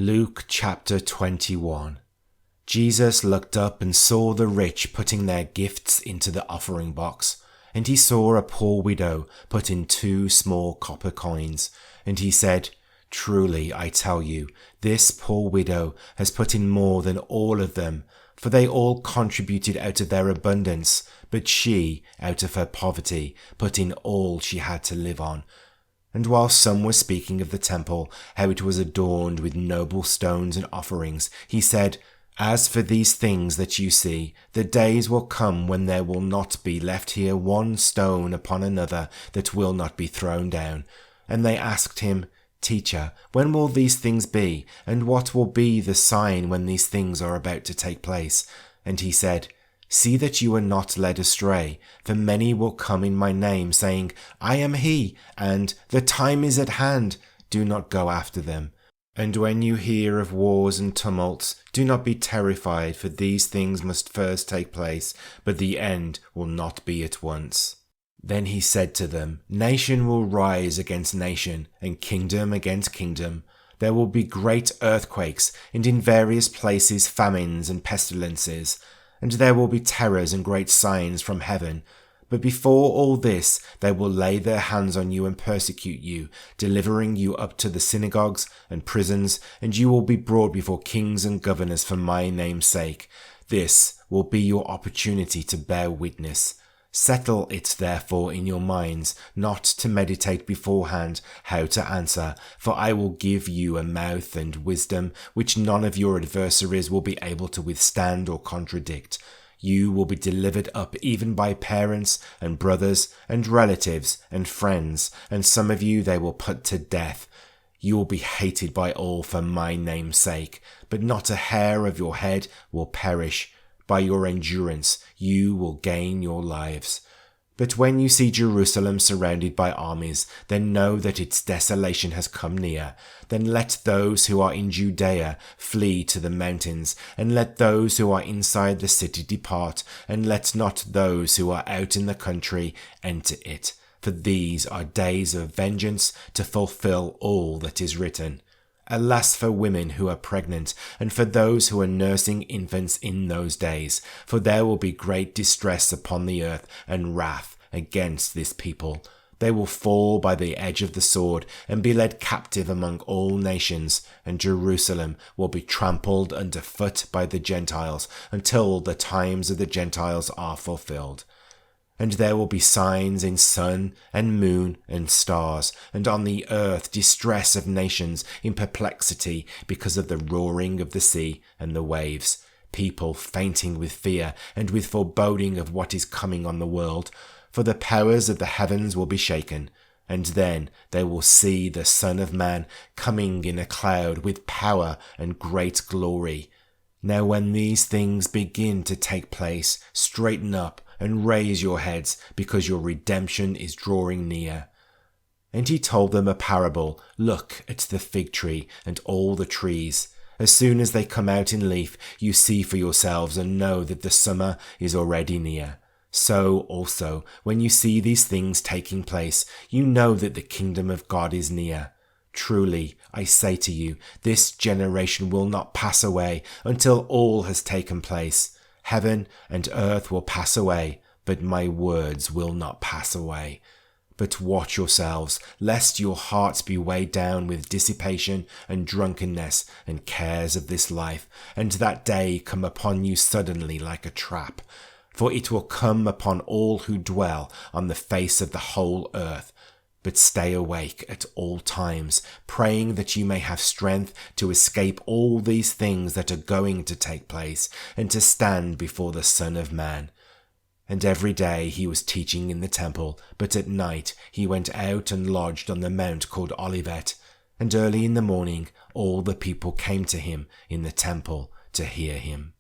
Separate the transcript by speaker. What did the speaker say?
Speaker 1: Luke chapter 21. Jesus looked up and saw the rich putting their gifts into the offering box, and he saw a poor widow put in 2 small copper coins, and he said, "Truly I tell you, this poor widow has put in more than all of them, for they all contributed out of their abundance, but she, out of her poverty, put in all she had to live on." And while some were speaking of the temple, how it was adorned with noble stones and offerings, he said, "As for these things that you see, the days will come when there will not be left here one stone upon another that will not be thrown down." And they asked him, "Teacher, when will these things be? And what will be the sign when these things are about to take place?" And he said, "See that you are not led astray, for many will come in my name, saying, 'I am he,' and 'the time is at hand.' Do not go after them. And when you hear of wars and tumults, do not be terrified, for these things must first take place, but the end will not be at once." Then he said to them, "Nation will rise against nation, and kingdom against kingdom. There will be great earthquakes, and in various places famines and pestilences. And there will be terrors and great signs from heaven. But before all this, they will lay their hands on you and persecute you, delivering you up to the synagogues and prisons, and you will be brought before kings and governors for my name's sake. This will be your opportunity to bear witness. Settle it therefore in your minds, not to meditate beforehand how to answer, for I will give you a mouth and wisdom which none of your adversaries will be able to withstand or contradict. You will be delivered up even by parents and brothers and relatives and friends, and some of you they will put to death. You will be hated by all for my name's sake, but not a hair of your head will perish. By your endurance you will gain your lives. But when you see Jerusalem surrounded by armies, then know that its desolation has come near. Then let those who are in Judea flee to the mountains, and let those who are inside the city depart, and let not those who are out in the country enter it. For these are days of vengeance, to fulfill all that is written. Alas for women who are pregnant, and for those who are nursing infants in those days, for there will be great distress upon the earth and wrath against this people. They will fall by the edge of the sword and be led captive among all nations, and Jerusalem will be trampled underfoot by the Gentiles until the times of the Gentiles are fulfilled. And there will be signs in sun and moon and stars, and on the earth distress of nations in perplexity because of the roaring of the sea and the waves, people fainting with fear and with foreboding of what is coming on the world. For the powers of the heavens will be shaken, and then they will see the Son of Man coming in a cloud with power and great glory. Now when these things begin to take place, straighten up and raise your heads, because your redemption is drawing near." And he told them a parable. "Look at the fig tree and all the trees. As soon as they come out in leaf, you see for yourselves and know that the summer is already near. So also, when you see these things taking place, you know that the kingdom of God is near. Truly, I say to you, this generation will not pass away until all has taken place. Heaven and earth will pass away, but my words will not pass away. But watch yourselves, lest your hearts be weighed down with dissipation and drunkenness and cares of this life, and that day come upon you suddenly like a trap. For it will come upon all who dwell on the face of the whole earth. But stay awake at all times, praying that you may have strength to escape all these things that are going to take place, and to stand before the Son of Man." And every day he was teaching in the temple, but at night he went out and lodged on the mount called Olivet. And early in the morning all the people came to him in the temple to hear him.